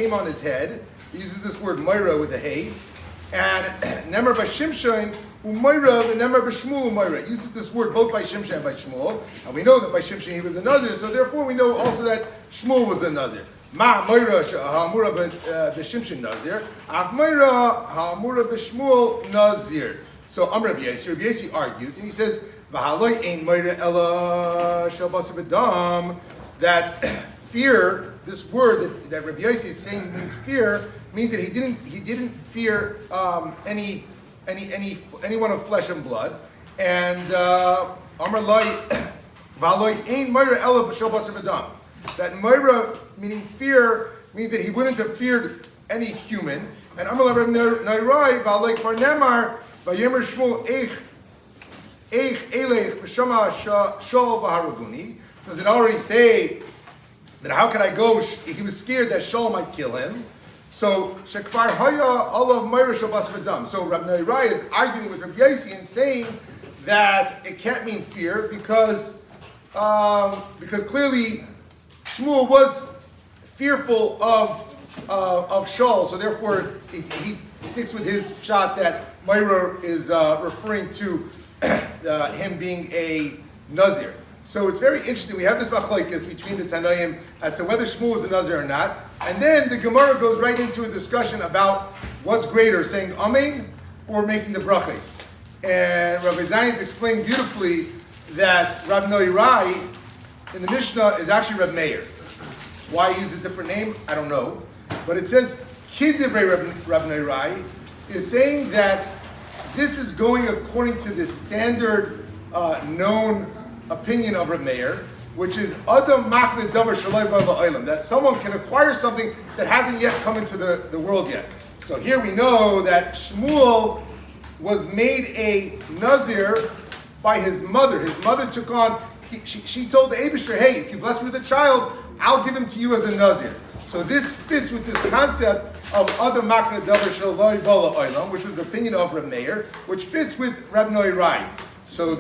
came on his head. He uses this word Moira with a hay. And Nemar Bashimshain Umayra and Nemar Bashmul Umayra. It uses this word both by Shimshan and by Shmuel. And we know that by Shimshan he was a Nazir, so therefore we know also that Shmuel was a Nazir. Ma Moira Ha'amura B'Shimshan Nazir. Af Moira Ha'amura B'Shmuel Nazir. So Rabbi Yasi argues, and he says, V'haloi ein Moira ela shel basar v'dam, that fear, this word that Rabbi Yasi is saying means fear, means that he didn't fear anyone of flesh and blood. And Amar Lai V'haloi ein Moira ela shel basar v'dam. That Moira, meaning fear, means that he wouldn't have feared any human. And Amar Lai Nairai V'haloi Kfar Nemar Vayemer Shmuel Eich Elech V'Shama Shol V'Haraguni. Does it already say that how can I go? He was scared that Shaul might kill him. So Shekfar Haya Allah Moira Shel Basar V'Dam. So Rabbi Nairai is arguing with Rabbi Yasi and saying that it can't mean fear because clearly Shmuel was fearful of Shaul, so therefore he sticks with his shot that Moira is referring to him being a Nazir. So it's very interesting. We have this machlokes between the Tanaim as to whether Shmuel is a Nazir or not, and then the Gemara goes right into a discussion about what's greater, saying Amen or making the brachas. And Rabbi Zion's explained beautifully that Rabbi Nairai in the Mishnah is actually Reb Meir. Why he uses a different name, I don't know. But it says, Kidivrei Reb Nairai is saying that this is going according to the standard known opinion of Reb Meir, which is Adam Machne Davar Shalai Ba'Olam, that someone can acquire something that hasn't yet come into the world yet. So here we know that Shmuel was made a Nazir by his mother. His mother took on, she told the Eibishter, hey, if you bless me with a child, I'll give him to you as a Nazir. So this fits with this concept of Adam Makna Davar Shalai Ba'Olam, which was the opinion of Reb Meir, which fits with Reb Nairai. So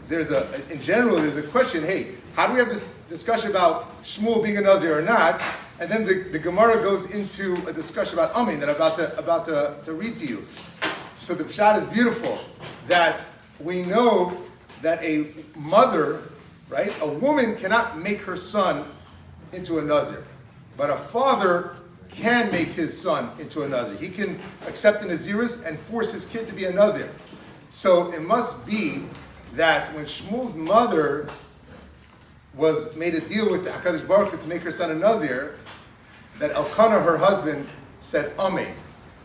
there's in general, there's a question, hey, how do we have this discussion about Shmuel being a Nazir or not? And then the Gemara goes into a discussion about Amen that I'm about to read to you. So the Pshat is beautiful, that we know that a mother, right, a woman cannot make her son into a Nazir. But a father can make his son into a Nazir. He can accept a Naziris and force his kid to be a Nazir. So it must be that when Shmuel's mother was made a deal with the HaKadosh Baruch Hu to make her son a Nazir, that Elkanah, her husband, said Amen.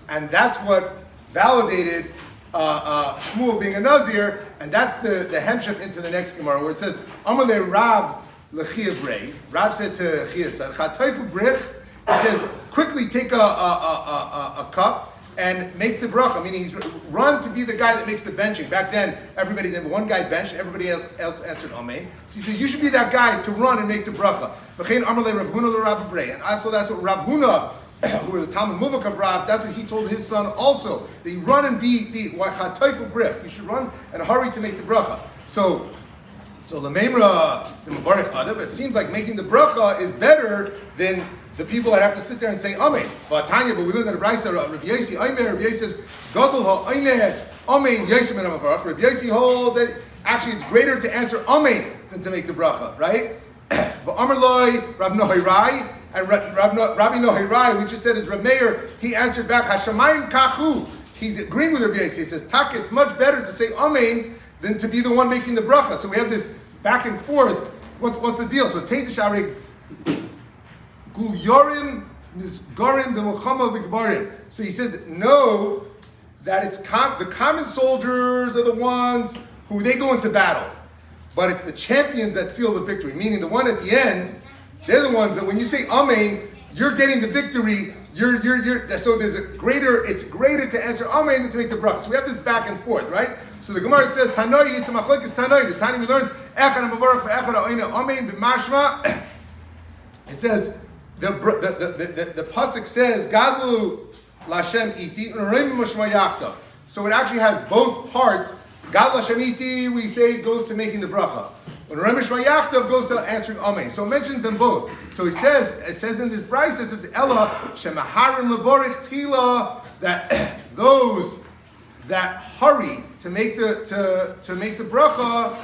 And that's what validated Shmuel being a Nazir, and that's the hemshech into the next Gemara, where it says, Amalei Rav L'chia Brei. Rav said to Chia's son, Chatoifu Brich, he says, quickly take a cup and make the bracha. Meaning he's run to be the guy that makes the benching. Back then, everybody did one guy benched, everybody else answered Amen. So he says, you should be that guy to run and make the bracha. And also that's what Rav Huna, who was a Talmud Muvak of Rav, that's what he told his son also. That you run and be you should run and hurry to make the bracha. So the Memra, the Mavarich Adav, it seems like making the bracha is better than the people that have to sit there and say Amen. But Tanya, but we learned that Rabbi Yasi, Rabbi Yasi says, Gadol ha'ayne Amen Yashim and Amavarach. Rabbi Yasi holds that actually it's greater to answer Amen than to make the bracha, right? But Amar Loi, Rav Nohirai, and Rabbi Nohirai, we just said is Reb Meir, he answered back, Hashamayim kachu. He's agreeing with Rabbi Yasi. He says, Tak, it's much better to say Amen than to be the one making the bracha. So we have this back and forth. What's the deal? So Teitish Arig Guyarim Nizgarim B'Mulchama V'Gbarim. So he says, no, that it's the common soldiers are the ones who they go into battle. But it's the champions that seal the victory. Meaning the one at the end, they're the ones that when you say Amen, you're getting the victory. So it's greater to answer Amen than to make the bracha. So we have this back and forth, right? So the Gemara says, Tanoi, it's a machlokes Tanoi. The time we learned, Echad HaMavarach Ve'echad HaOyne Amen B'mashma. It says, the pasuk says, Gadlu Lashem Iti, Urim Mashma Yachta. So it actually has both parts. Gad Lashem Iti, we say, goes to making the bracha. When Remesh Vayachtav goes to answering Amen. So it mentions them both. So it says in this brayse, it says Ella Shemaharim Levorich Tchila, that those that hurry to make the bracha,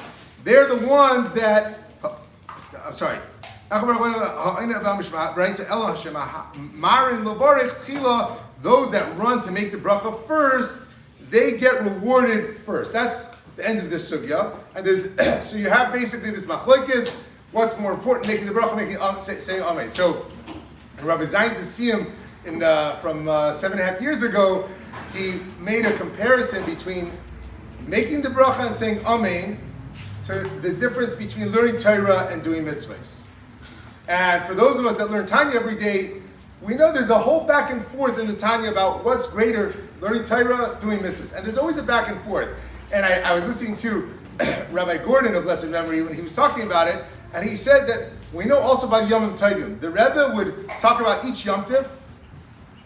they're the ones that. I'm sorry. Right? So Ella Shemaharim Levorich Tchila, those that run to make the bracha first, they get rewarded first. That's the end of this sugya. And there's so you have basically this machlokes. What's more important, making the bracha, saying Amen. So in Rabbi Zain's Siyum from 7.5 years ago, he made a comparison between making the bracha and saying Amen to the difference between learning Torah and doing mitzvahs. And for those of us that learn Tanya every day, we know there's a whole back and forth in the Tanya about what's greater, learning Torah, doing mitzvahs. And there's always a back and forth. And I was listening to Rabbi Gordon of blessed memory when he was talking about it, and he said that we know also by the Yom Tovim. The Rebbe would talk about each Yom Tov.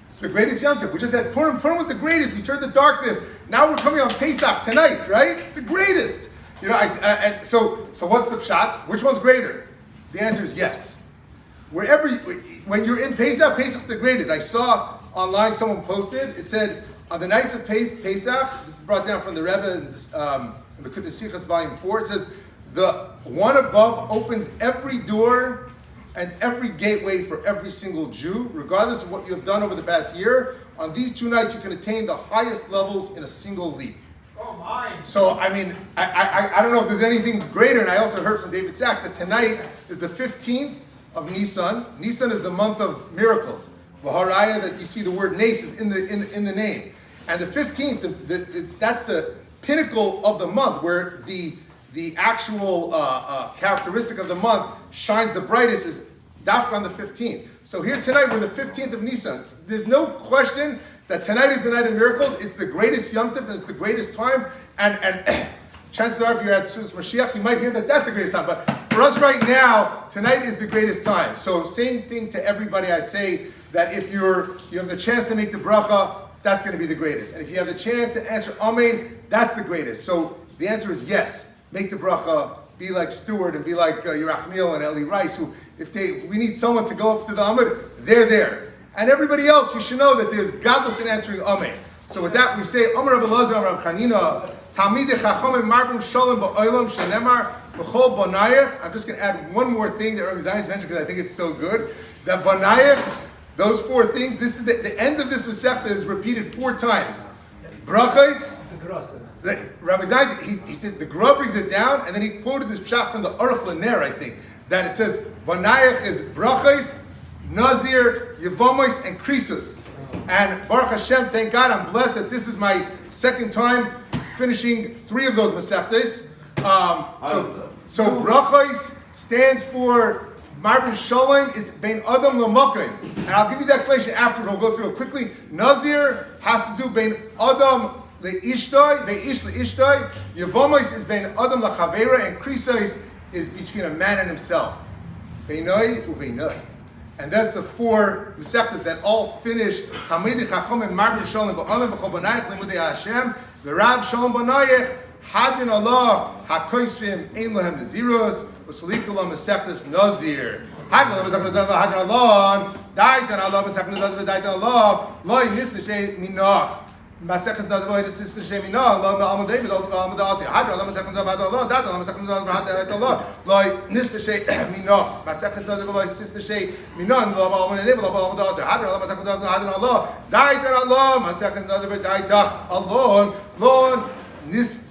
It's the greatest Yom Tov. We just had Purim. Purim was the greatest. We turned the darkness. Now we're coming on Pesach tonight, right? It's the greatest. And so what's the pshat? Which one's greater? The answer is yes. When you're in Pesach, Pesach's the greatest. I saw online someone posted. It said on the nights of Pesach. This is brought down from the Rebbe in the Kutei Sichos Volume 4. It says the one above opens every door and every gateway for every single Jew, regardless of what you have done over the past year. On these 2 nights, you can attain the highest levels in a single leap. Oh my! So I mean, I don't know if there's anything greater. And I also heard from David Sachs that tonight is the 15th of Nisan. Nisan is the month of miracles. V'haraya, that you see the word Nes is in the name. And the 15th, that's the pinnacle of the month, where the actual characteristic of the month shines the brightest is dafka on the 15th. So here tonight, we're the 15th of Nisan. There's no question that tonight is the night of miracles. It's the greatest Yom Tov, and it's the greatest time. And chances are, if you're at Sus Mashiach, you might hear that that's the greatest time. But for us right now, tonight is the greatest time. So same thing to everybody. I say that if you have the chance to make the bracha, that's going to be the greatest. And if you have the chance to answer Amen, that's the greatest. So the answer is yes. Make the bracha. Be like Stewart and be like Yerachmiel and Eli Rice, who if we need someone to go up to the Amud, they're there. And everybody else, you should know that there's godless in answering Amen. So with that, we say Amar Rabbi Elazar, Amar Rabbi Chanina, Talmidei Chachamim Marbim Shalom Ba'olam Shenemar B'chol Banayach. I'm just going to add one more thing that Rabbi Zion's mentioned because I think it's so good. That Banayach, those 4 things, this is the end of this Masechta is repeated 4 times. Brachos. Rabbi Zion, he said the Gra brings it down, and then he quoted this pshat from the Aruch Laner, I think, that it says Banayach is brachos, nazir, yevamos, and krisus. And Baruch Hashem, thank God, I'm blessed that this is my second time finishing 3 of those Masechtas. So brachos stands for Marbin Shalom, it's Bein Adam L'Makom. And I'll give you the explanation after, we'll go through it quickly. Nazir has to do Bein Adam L'Ishtoi, Bein Ish L'Ishtoi. Yevamos is Bein Adam L'Chavera, and Krisa is between a man and himself. Beinoi Uveinoi. And that's the 4 Masechtas that all finish Talmidei Chachamim Marbin Shalom Ba'olam B'chol Banayach Limudei Hashem V'Rav Shalom Banayach Hadrin Allah HaKoisvim Ein Lahem Naziros V'Salikulam Masechtas Nazir. Hadrin Allah Masechtas Nazir Hadrin Allah Daitan Allah Masechtas Nazir Daitan Allah Loi Nisnashe Minach Masechtas Nazir Loi Nisnashe Minach Lo Ba'amal David Lo Ba'amal Da'asi Hadrin Allah Masechtas Nazir Daitan Allah Daitan Allah Masechtas Nazir Daitan Allah Loi Nisnashe Minach Masechtas Nazir Loi Nisnashe Minach Lo Ba'amal David Lo Ba'amal Da'asi Hadrin Allah Masechtas Nazir Hadrin Allah Daitan Allah Masechtas Nazir Daitach Allah Lo Nis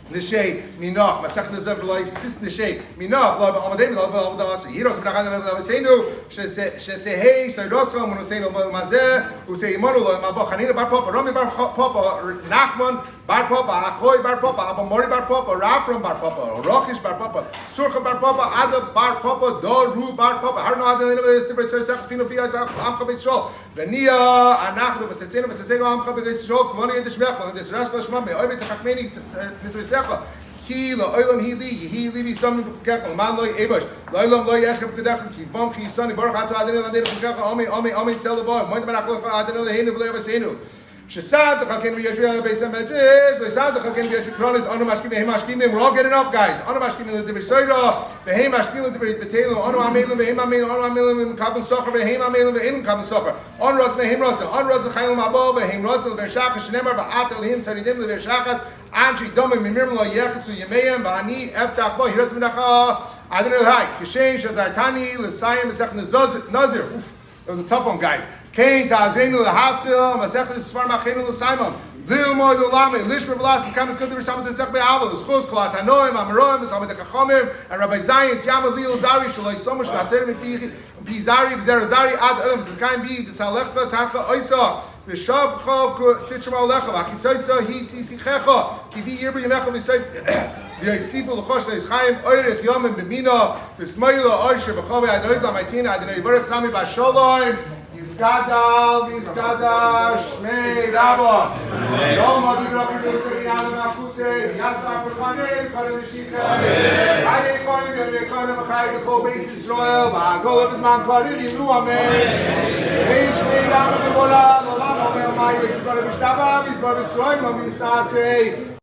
Nishay Minach Masech Nazav Loi Sis Nishay Minach Lo Ba'amadei Lo Ba'amadei Yiros B'Rachan Lo Ba'amadei Shetehei Sayroska Monoseinu Mazeh Usei Imonu Lo Mabach Hanina Bar Papa Rami Bar Papa Nachman Bar Papa Achoy Bar Papa Abamori Bar Papa Rafram Bar Papa Rochish Bar Papa Surcha Bar Papa Ada Bar Papa Doru Bar Papa Harno Adonai Stibrit Sersach Fino Fias Amcha B'Shol V'Nia Anachnu V'Tzeinu V'Tzeinu Amcha B'Shol Koloni Yedishmech Koloni Yedishmech Shmam Me'oy B'Tachakmeni Ki lo olam hi li samim b'chukach man lo yevash lo olam lo yashkem b'kedach ki vom ki yisani baruch ato adenu adenu b'chukach amen amen amen tzel lebo moed barak lo adenu leheinu v'lo yavasenu Shesad Chakin Yeshua Beisam Medris, Shesad Chakin Yeshua Kronis, Anu Mashkim, Behem Mashkim. We're all getting up, guys. Anu Mashkim the Divisoida, Behem Mashkim the Betelo, Anu Amelim, Behem Amelim, Anu Amelim, Kabin Soccer, Behem Amelim, Behem Kabin Soccer. On Rods, Behem Rods, on Rods, Chayim Abo, Behem Rods, Vershakas, Shnemer, Baatel him, Tanidim, Vershakas, Anji Domim, Mimir Lo Yechatsu Yemeim, Bani, Eftach Bo, Hiratz Menacha, Adonai Hai, Kishen, Shazartani, Lesayim, Mesech Nazir. It was a tough one, guys. Kain Tazreinu Lehaskil, Masechel Sfar Machenu Lesaimon, Lil Moed Ulame, Lishmer Velasquez, Kamis Kudir Samat Zech Be'avel, the schools Kolat Hanoim, Amaroim, Samat Kachomim, and Rabbi Zayin, Tziyama Lil Zari, Shaloi Somush, Vaterim Pizari, Vzerazari, Ad Adam, Zizkaim Bi, Bisalechta, Tancha Oisa, Bishab Chav, Fitcham Alecha, Vakitzoisa, Hi Sisichecha, Kivi Yirbu Yemecha, Visayt. V'yisifu l'chosh le'izchayim oirich yomim b'mina v'smoylo oisher v'chove adoiz la'maitina adonai yivarech sami b'sholom yizgadal shmei rabo yom adi rochi b'seri yanu ma'achuse yadva v'chanei kare l'shikha hayei koyim yadei koyim v'chayim v'chol beis Yisrael v'agol v'zman karim yimnu amen v'hei shmei rabo b'vola l'olam omer ma'ayim v'zbar v'shtava v'zbar v'sroim v'mistasei